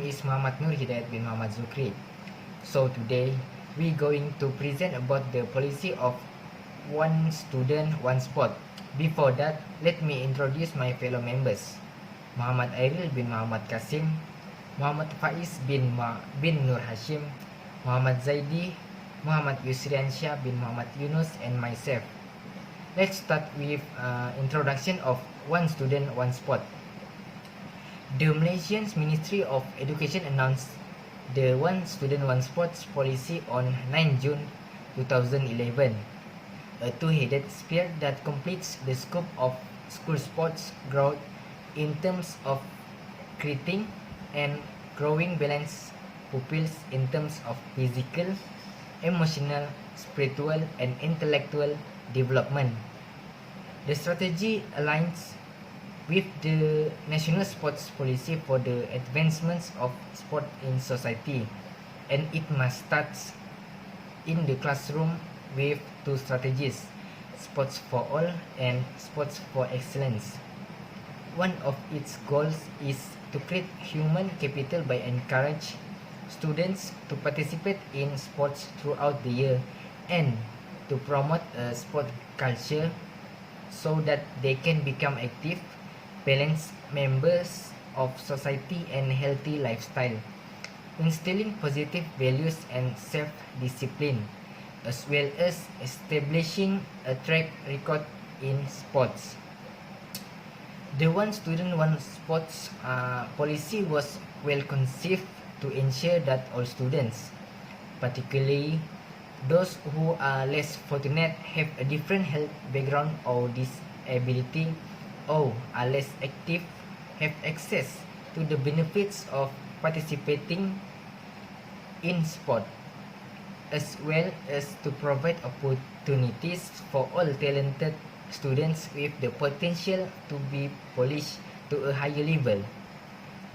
is Muhammad Nurhidayat bin Muhammad ZUKRY. So today we going to present about the policy of one student, one sport. Before that, let me introduce my fellow members. Muhammad AIREEL bin Muhammad KASSIM, Muhammad FAIZ bin NURHASIM, Muhammad ZAIDI, Muhammad YUSRIYANSHAH bin Muhammad YUNUS, and myself. Let's start with introduction of one student, one sport. The Malaysian Ministry of Education announced the One Student One Sports policy on 9 June 2011, a two-headed spear that completes the scope of school sports growth in terms of creating and growing balanced pupils in terms of physical, emotional, spiritual, and intellectual development. The strategy aligns with the National Sports Policy for the advancements of sport in society, and it must start in the classroom with two strategies: sports for all and sports for excellence. One of its goals is to create human capital by encourage students to participate in sports throughout the year and to promote a sport culture so that they can become active, balanced members of society and healthy lifestyle, instilling positive values and self-discipline, as well as establishing a track record in sports. The One Student One Sports policy was well conceived to ensure that all students, particularly those who are less fortunate, have a different health background or disability, or are less active, have access to the benefits of participating in sport, as well as to provide opportunities for all talented students with the potential to be polished to a higher level.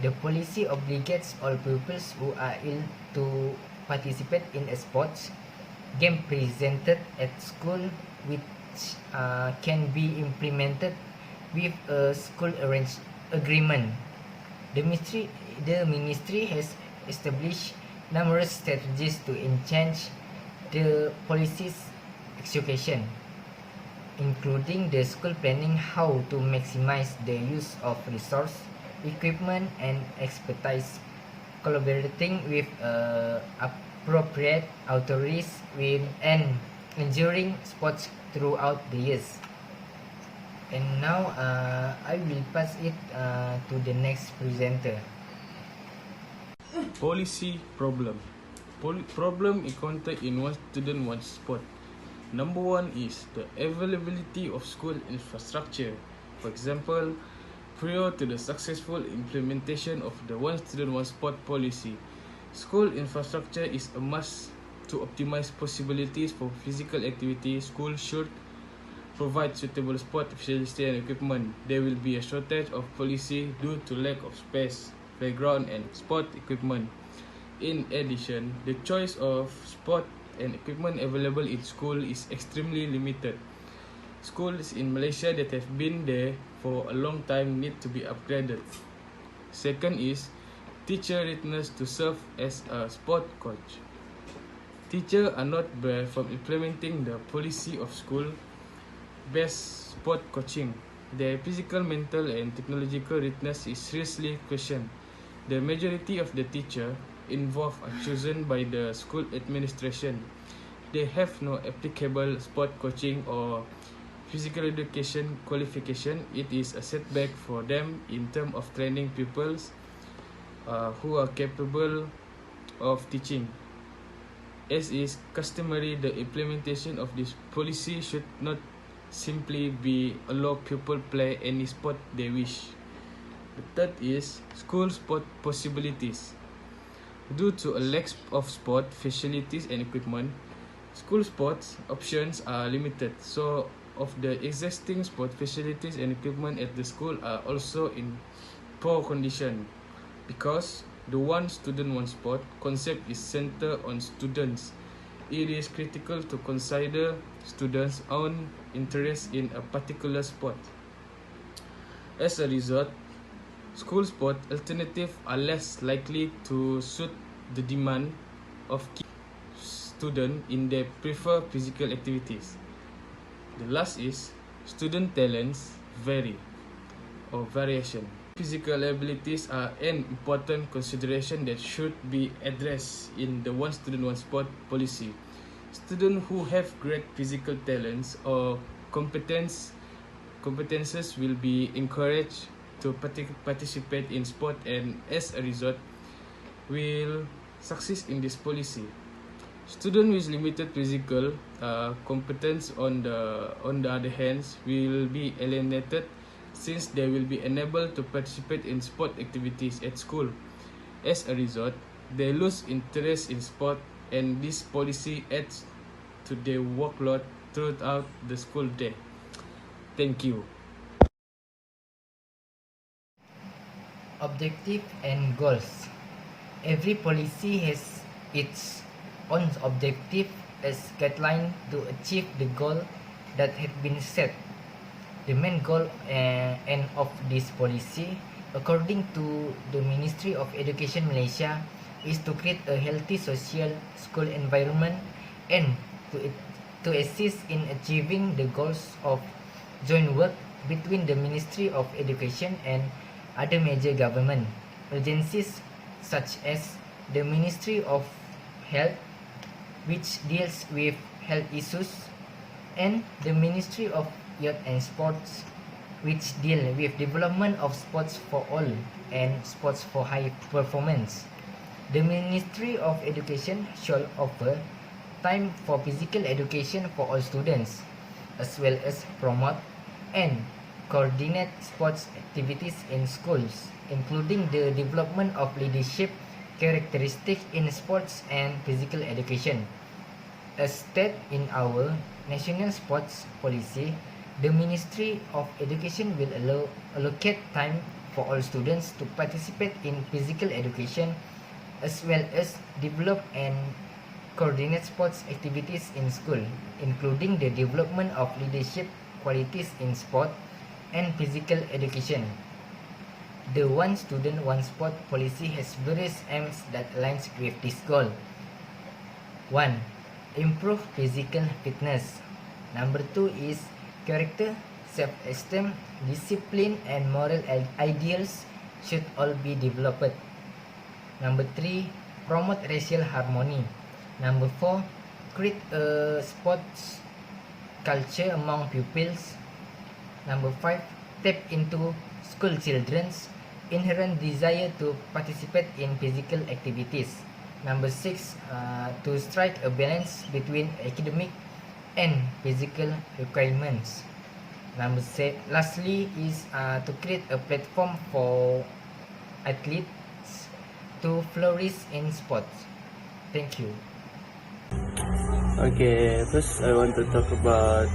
The policy obligates all pupils who are able to participate in a sports game presented at school, which can be implemented with a school arranged agreement. The ministry has established numerous strategies to enhance the policy's execution, including the school planning how to maximize the use of resource, equipment, and expertise, collaborating with appropriate authorities and ensuring sports throughout the years. And now I will pass it to the next presenter. Policy problem. Problem encountered in One Student One Sport. Number one is the availability of school infrastructure. For example, prior to the successful implementation of the One Student One Sport policy, school infrastructure is a must. To optimize possibilities for physical activity, schools should provide suitable sport facilities and equipment. There will be a shortage of policy due to lack of space, playground, and sport equipment. In addition, the choice of sport and equipment available in school is extremely limited. Schools in Malaysia that have been there for a long time need to be upgraded. Second is teacher readiness to serve as a sport coach. Teachers are not barred from implementing the policy of school-based sport coaching. Their physical, mental, and technological readiness is seriously questioned. The majority of the teachers involved are chosen by the school administration. They have no applicable sport coaching or physical education qualification. It is a setback for them in terms of training pupils who are capable of teaching. As is customary, the implementation of this policy should not simply be allow pupils play any sport they wish. The third is school sport possibilities. Due to a lack of sport facilities and equipment, school sports options are limited. So, of the existing sport facilities and equipment at the school are also in poor condition, because the One Student One Sport concept is centered on students. It is critical to consider students' own interest in a particular sport. As a result, School sport alternatives are less likely to suit the demand of students in their prefer physical activities. The last is student talents vary or variation. Physical abilities are an important consideration that should be addressed in the one student one sport policy. Students who have great physical talents or competences will be encouraged to participate in sport, and as a result will succeed in this policy. Students with limited physical competence on the other hand will be alienated since they will be unable to participate in sport activities at school. As a result, they lose interest in sport, and this policy adds to their workload throughout the school day. Thank you. Objective and goals. Every policy has its own objective as guideline to achieve the goal that have been set. The main goal and of this policy, according to the Ministry of Education Malaysia, is to create a healthy social school environment and to assist in achieving the goals of joint work between the Ministry of Education and other major government agencies such as the Ministry of Health, which deals with health issues, and the Ministry of Youth and Sports, which deal with development of sports for all and sports for high performance. The Ministry of Education shall offer time for physical education for all students, as well as promote and coordinate sports activities in schools, including the development of leadership characteristics in sports and physical education. As stated in our national sports policy, the Ministry of Education will allocate time for all students to participate in physical education, as well as develop and coordinate sports activities in school, including the development of leadership qualities in sport and physical education. The one student one sport policy has various aims that aligns with this goal. 1. Improve physical fitness. Number 2 is character, self-esteem, discipline and moral ideals should all be developed. Number 3, promote racial harmony. Number 4, create a sports culture among pupils. Number 5, tap into school children's inherent desire to participate in physical activities. Number 6, to strike a balance between academic and physical requirements. Lastly is to create a platform for athletes to flourish in sports. Thank you. Okay, first I want to talk about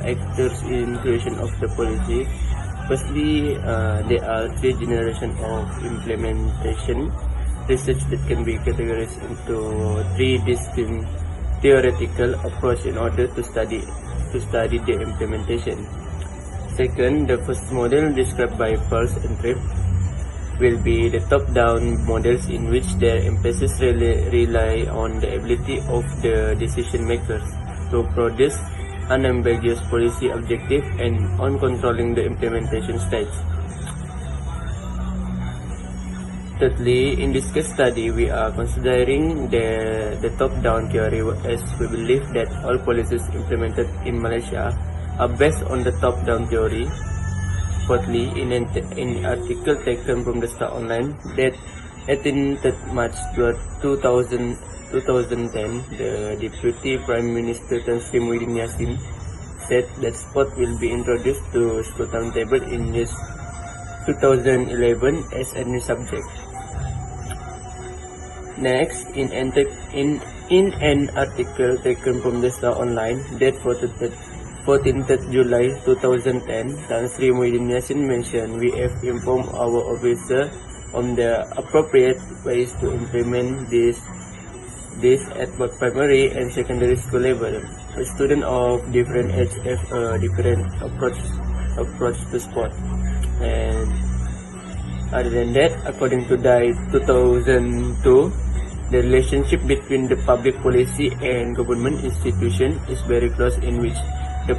actors in creation of the policy. Firstly, there are three generations of implementation research that can be categorized into three distinct theoretical approach in order to study the implementation. Second, the first model described by FAIZ and Tripp will be the top-down models in which their emphasis rely on the ability of the decision makers to produce unambiguous policy objective and on controlling the implementation stage. Thirdly, in this case study, we are considering the top-down theory, as we believe that all policies implemented in Malaysia are based on the top-down theory. Fourthly, in an article taken from the Star Online that 18th March 2010, the Deputy Prime Minister Tan Sri Yassin said that sport will be introduced to school timetable in year 2011 as a new subject. Next, in an article taken from the Star Online dated 14th July 2010, Tan Sri Yassin mentioned, "We have informed our officer on the appropriate ways to implement this at both primary and secondary school level. A student of different age have a different approach to sport." And Other than that, according to DAI 2002, the relationship between the public policy and government institution is very close, in which the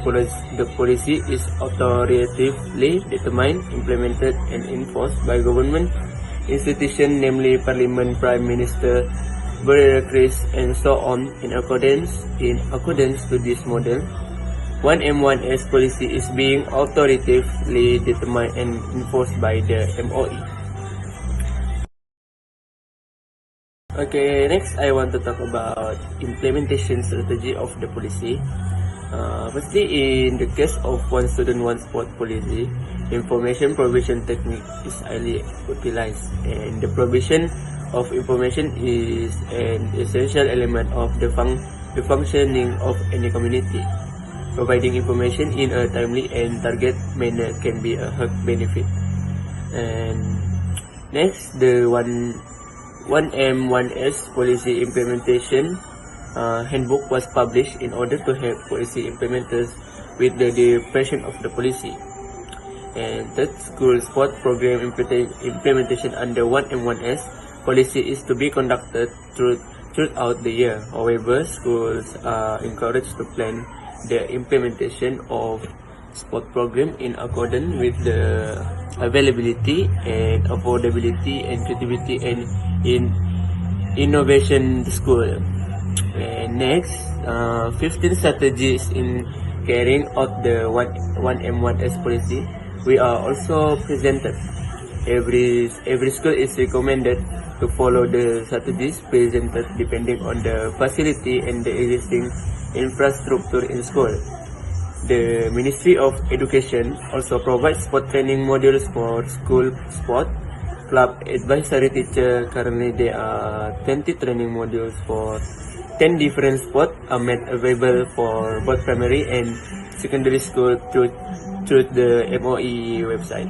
policy is authoritatively determined, implemented, and enforced by government institution, namely Parliament, Prime Minister, bureaucracies, and so on. In accordance to this model, 1M1S policy is being authoritatively determined and enforced by the MOE. Okay, next I want to talk about implementation strategy of the policy. Firstly, in the case of one student, one sport policy, information provision technique is highly utilized, and the provision of information is an essential element of the functioning of any community. Providing information in a timely and target manner can be a huge benefit. And next, the 1M1S policy implementation handbook was published in order to help policy implementers with the depression of the policy. And that school sport program implementation under 1M1S policy is to be conducted throughout the year. However, schools are encouraged to plan the implementation of sport program in accordance with the availability and affordability and creativity and in innovation the school. And next, 15 strategies in carrying out the 1M1S policy we are also presented. Every school is recommended to follow the strategies presented depending on the facility and the existing infrastructure in school. The Ministry of Education also provides sport training modules for school sport, club, advisory teacher. Currently, there are 20 training modules for 10 different sports are made available for both primary and secondary school through the MOE website.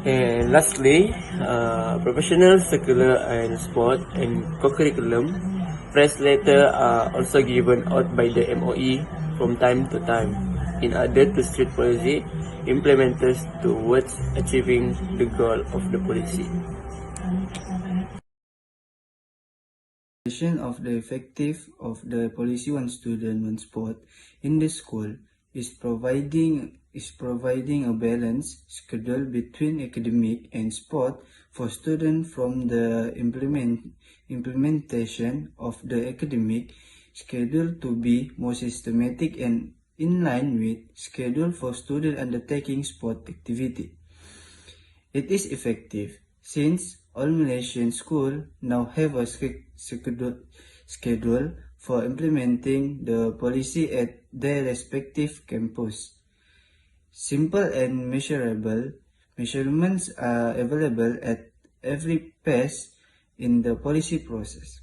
And lastly, professional, secular, and sport and co-curriculum press letter are also given out by the MOE from time to time in order to street policy implementers towards achieving the goal of the policy. Of the effective of the policy one student one sport in the school is providing a balanced schedule between academic and sport for students. From the implementation of the academic schedule to be more systematic and in line with schedule for student undertaking sport activity. It is effective since all Malaysian schools now have a schedule for implementing the policy at their respective campus. Simple and measurable measurements are available at every phase in the policy process.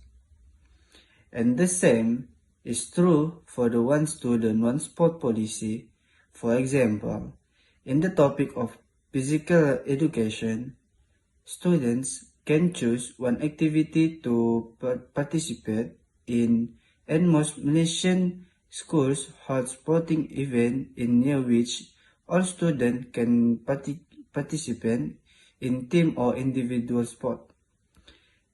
And the same is true for the one student, one sport policy. For example, in the topic of physical education, students can choose one activity to participate in, and most Malaysian schools hold sporting event in which all students can participate in team or individual sport.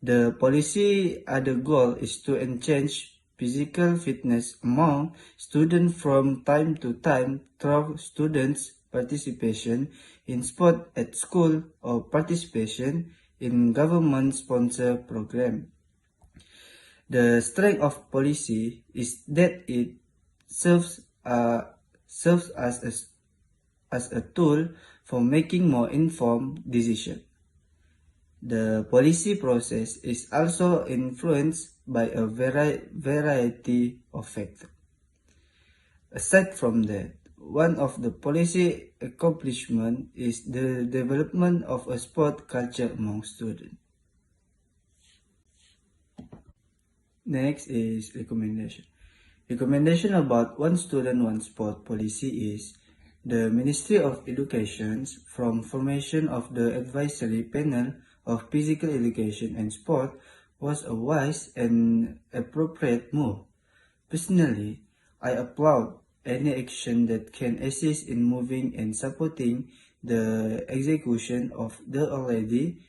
The policy other goal is to enhance physical fitness among students from time to time through students' participation in sport at school or participation in government-sponsored program. The strength of policy is that it serves as a tool for making more informed decisions. The policy process is also influenced by a variety of factors. Aside from that, one of the policy accomplishments is the development of a sport culture among students. Next is recommendation. Recommendation about one student, one sport policy is the Ministry of Education's from formation of the advisory panel of physical education and sport was a wise and appropriate move. Personally, I applaud any action that can assist in moving and supporting the execution of the already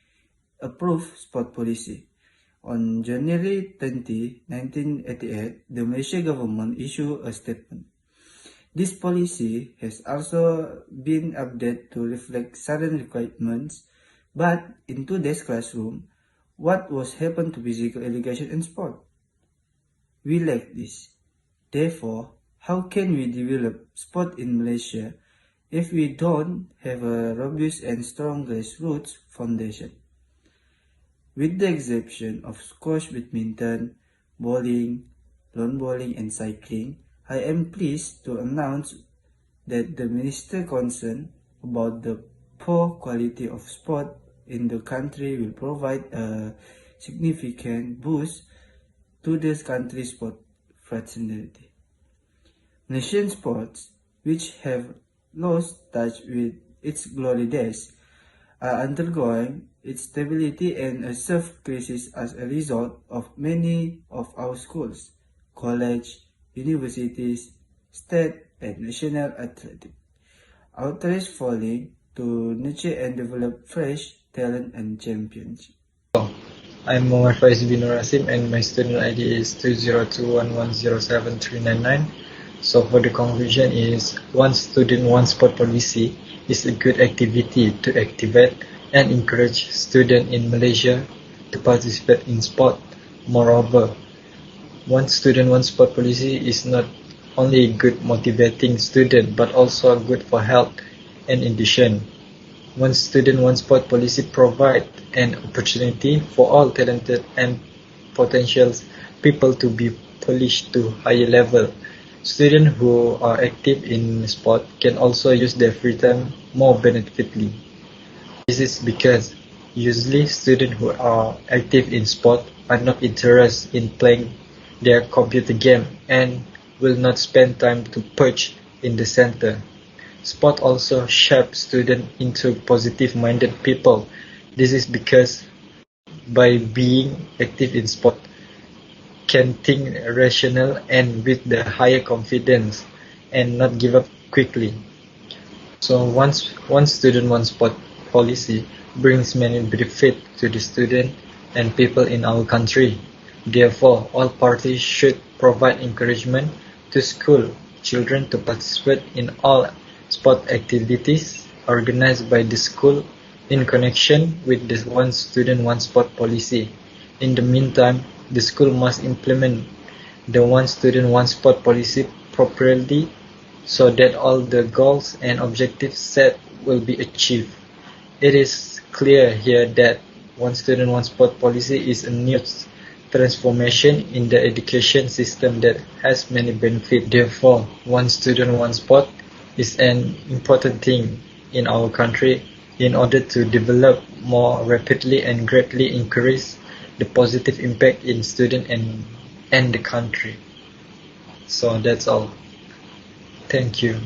approved sport policy. On January 20, 1988, the Malaysia government issued a statement. This policy has also been updated to reflect certain requirements, but in today's classroom, what was happened to physical education in sport? We lack this. Therefore, how can we develop sport in Malaysia if we don't have a robust and strong grassroots foundation? With the exception of squash, badminton, bowling, lawn bowling, and cycling, I am pleased to announce that the Minister concerned about the poor quality of sport in the country will provide a significant boost to the country's sport fraternity. Nation sports, which have lost touch with its glory days, are undergoing its stability and a serve crisis as a result of many of our schools, college, universities, state and national athletic outreach falling to nurture and develop fresh talent and championship. I'm FAIZ bin NURHASIM and my student ID is 20211073999. So for the conclusion is, one student, one sport policy is a good activity to activate and encourage students in Malaysia to participate in sport. Moreover, one student, one sport policy is not only good motivating student but also good for health. And in addition, one student, one sport policy provide an opportunity for all talented and potential people to be polished to higher level. Students who are active in sport can also use their free time more beneficially. This is because usually students who are active in sport are not interested in playing their computer game and will not spend time to perch in the center. Sport also shapes students into positive-minded people. This is because by being active in sport, can think rational and with the higher confidence and not give up quickly. So one student, one sport policy brings many benefits to the student and people in our country. Therefore, all parties should provide encouragement to school children to participate in all sport activities organized by the school in connection with the one student, one sport policy. In the meantime, the school must implement the one student, one sport policy properly so that all the goals and objectives set will be achieved. It is clear here that one student, one sport policy is a new transformation in the education system that has many benefits. Therefore, one student, one sport is an important thing in our country in order to develop more rapidly and greatly increase the positive impact in student and the country. So that's all. Thank you.